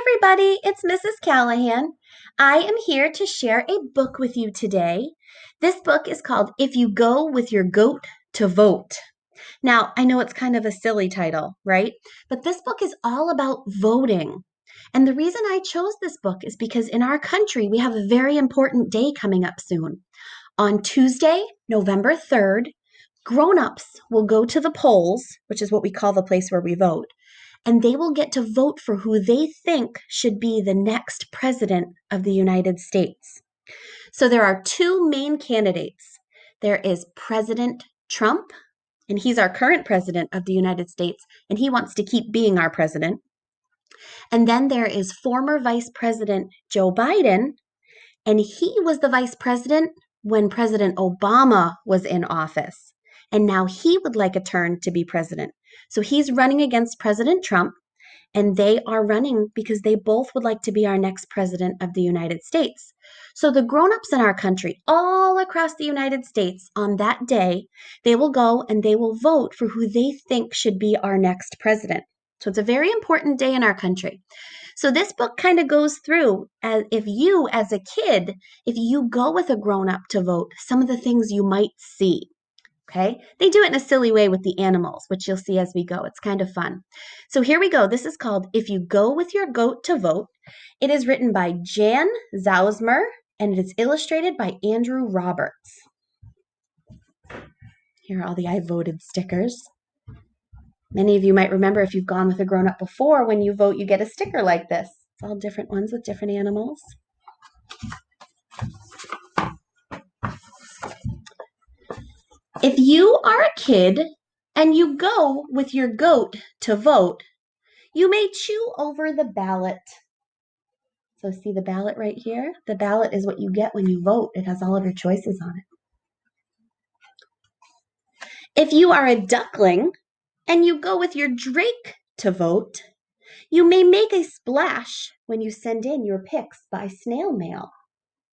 everybody, it's Mrs. Callaghan. I am here to share a book with you today. This book is called If You Go With Your Goat to Vote. Now, I know it's kind of a silly title, right? But this book is all about voting. And the reason I chose this book is because in our country, we have a very important day coming up soon. On Tuesday, November 3rd, grown-ups will go to the polls, which is what we call the place where we vote, and they will get to vote for who they think should be the next president of the United States. So there are two main candidates. There is President Trump, and he's our current president of the United States, and he wants to keep being our president. And then there is former Vice President Joe Biden, and he was the vice president when President Obama was in office. And now he would like a turn to be president. So he's running against President Trump, and they are running because they both would like to be our next president of the United States. So the grown-ups in our country, all across the United States, on that day, they will go and they will vote for who they think should be our next president. So it's a very important day in our country. So this book kind of goes through if you, as a kid, if you go with a grown-up to vote, some of the things you might see. Okay, they do it in a silly way with the animals, which you'll see as we go. It's kind of fun. So here we go. This is called If You Go With Your Goat to Vote. It is written by Jan Zausmer, and it is illustrated by Andrew Roberts. Here are all the I voted stickers. Many of you might remember if you've gone with a grown-up before, when you vote, you get a sticker like this. It's all different ones with different animals. If you are a kid and you go with your goat to vote, you may chew over the ballot. So see the ballot right here? The ballot is what you get when you vote. It has all of your choices on it. If you are a duckling and you go with your drake to vote, you may make a splash when you send in your picks by snail mail.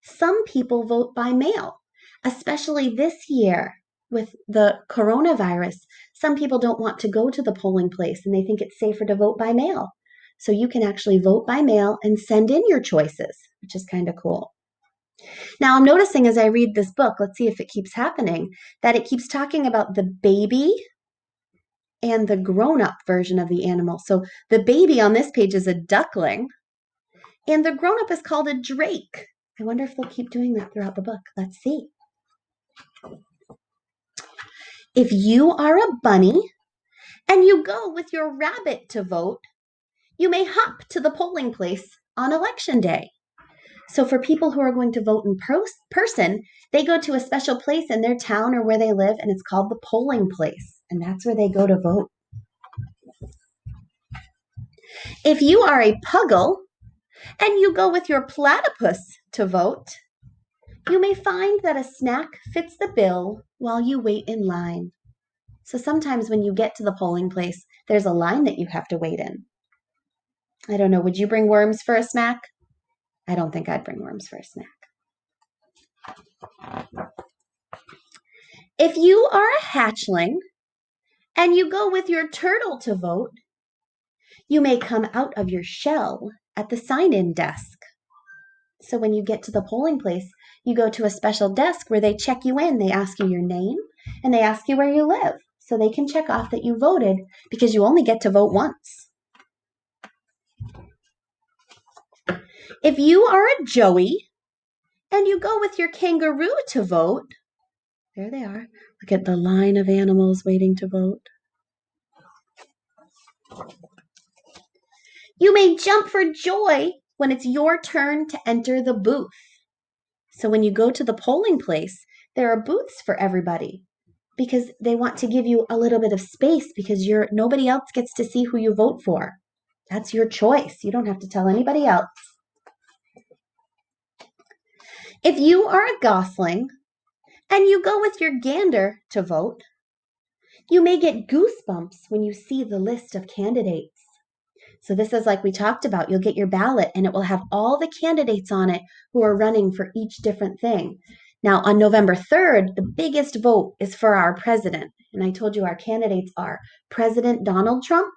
Some people vote by mail, especially this year with the coronavirus. Some people don't want to go to the polling place and they think it's safer to vote by mail. So you can actually vote by mail and send in your choices, which is kind of cool. Now I'm noticing as I read this book, let's see if it keeps happening, that it keeps talking about the baby and the grown-up version of the animal. So the baby on this page is a duckling, and the grown-up is called a drake. I wonder if they'll keep doing that throughout the book. Let's see. If you are a bunny and you go with your rabbit to vote, you may hop to the polling place on election day. So for people who are going to vote in person, they go to a special place in their town or where they live, and it's called the polling place, and that's where they go to vote. If you are a puggle and you go with your platypus to vote, you may find that a snack fits the bill while you wait in line. So sometimes when you get to the polling place, there's a line that you have to wait in. I don't know, would you bring worms for a snack? I don't think I'd bring worms for a snack. If you are a hatchling and you go with your turtle to vote, you may come out of your shell at the sign-in desk. So when you get to the polling place, you go to a special desk where they check you in. They ask you your name and they ask you where you live. So they can check off that you voted because you only get to vote once. If you are a joey and you go with your kangaroo to vote, there they are. Look at the line of animals waiting to vote. You may jump for joy when it's your turn to enter the booth. So when you go to the polling place, there are booths for everybody because they want to give you a little bit of space because nobody else gets to see who you vote for. That's your choice. You don't have to tell anybody else. If you are a gosling and you go with your gander to vote, you may get goosebumps when you see the list of candidates. So this is like we talked about. You'll get your ballot and it will have all the candidates on it who are running for each different thing. Now on November 3rd, the biggest vote is for our president. And I told you our candidates are President Donald Trump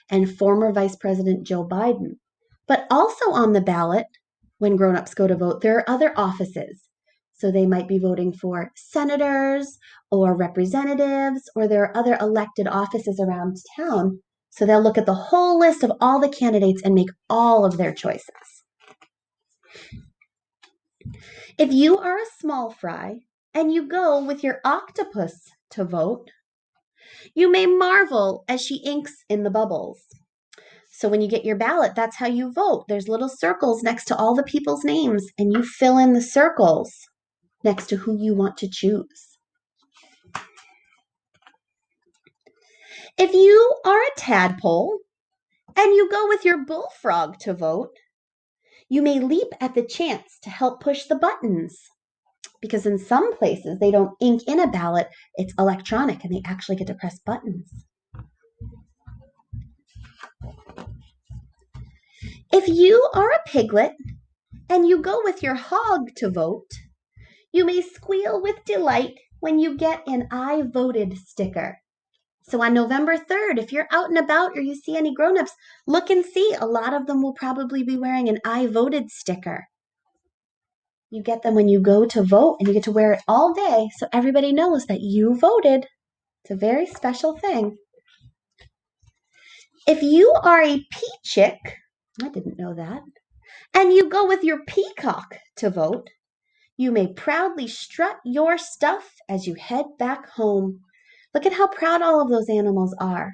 and former Vice President Joe Biden. But also on the ballot, when grown-ups go to vote, there are other offices. So they might be voting for senators or representatives, or there are other elected offices around town. So they'll look at the whole list of all the candidates and make all of their choices. If you are a small fry and you go with your octopus to vote, you may marvel as she inks in the bubbles. So when you get your ballot, that's how you vote. There's little circles next to all the people's names, and you fill in the circles next to who you want to choose. If you are a tadpole and you go with your bullfrog to vote, you may leap at the chance to help push the buttons. Because in some places they don't ink in a ballot, it's electronic and they actually get to press buttons. If you are a piglet and you go with your hog to vote, you may squeal with delight when you get an I voted sticker. So on November 3rd, if you're out and about or you see any grown-ups, look and see. A lot of them will probably be wearing an I voted sticker. You get them when you go to vote and you get to wear it all day so everybody knows that you voted. It's a very special thing. If you are a peachick, I didn't know that, and you go with your peacock to vote, you may proudly strut your stuff as you head back home. Look at how proud all of those animals are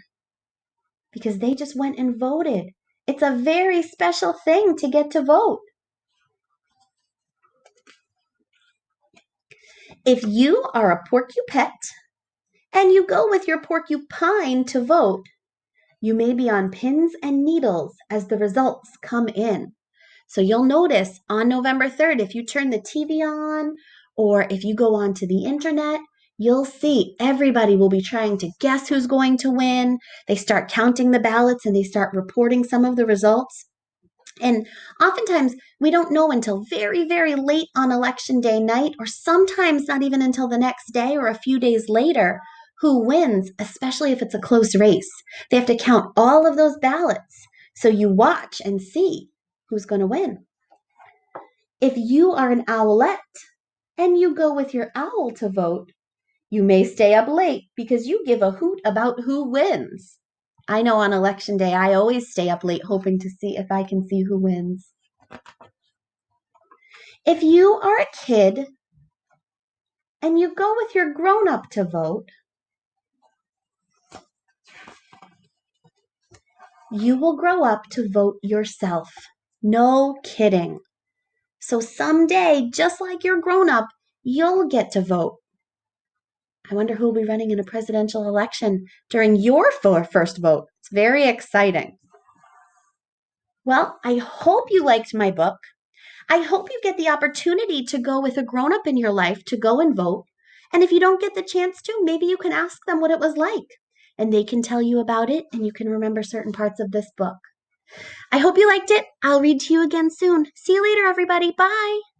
because they just went and voted. It's a very special thing to get to vote. If you are a porcupet and you go with your porcupine to vote, you may be on pins and needles as the results come in. So you'll notice on November 3rd, if you turn the TV on or if you go onto the internet, you'll see everybody will be trying to guess who's going to win. They start counting the ballots and they start reporting some of the results. And oftentimes we don't know until very, very late on election day night, or sometimes not even until the next day or a few days later, who wins, especially if it's a close race. They have to count all of those ballots. So you watch and see who's going to win. If you are an owlet and you go with your owl to vote, you may stay up late because you give a hoot about who wins. I know on election day, I always stay up late hoping to see if I can see who wins. If you are a kid and you go with your grown-up to vote, you will grow up to vote yourself. No kidding. So someday, just like your grown-up, you'll get to vote. I wonder who will be running in a presidential election during your first vote. It's very exciting. Well, I hope you liked my book. I hope you get the opportunity to go with a grown-up in your life to go and vote. And if you don't get the chance to, maybe you can ask them what it was like. And they can tell you about it and you can remember certain parts of this book. I hope you liked it. I'll read to you again soon. See you later, everybody. Bye.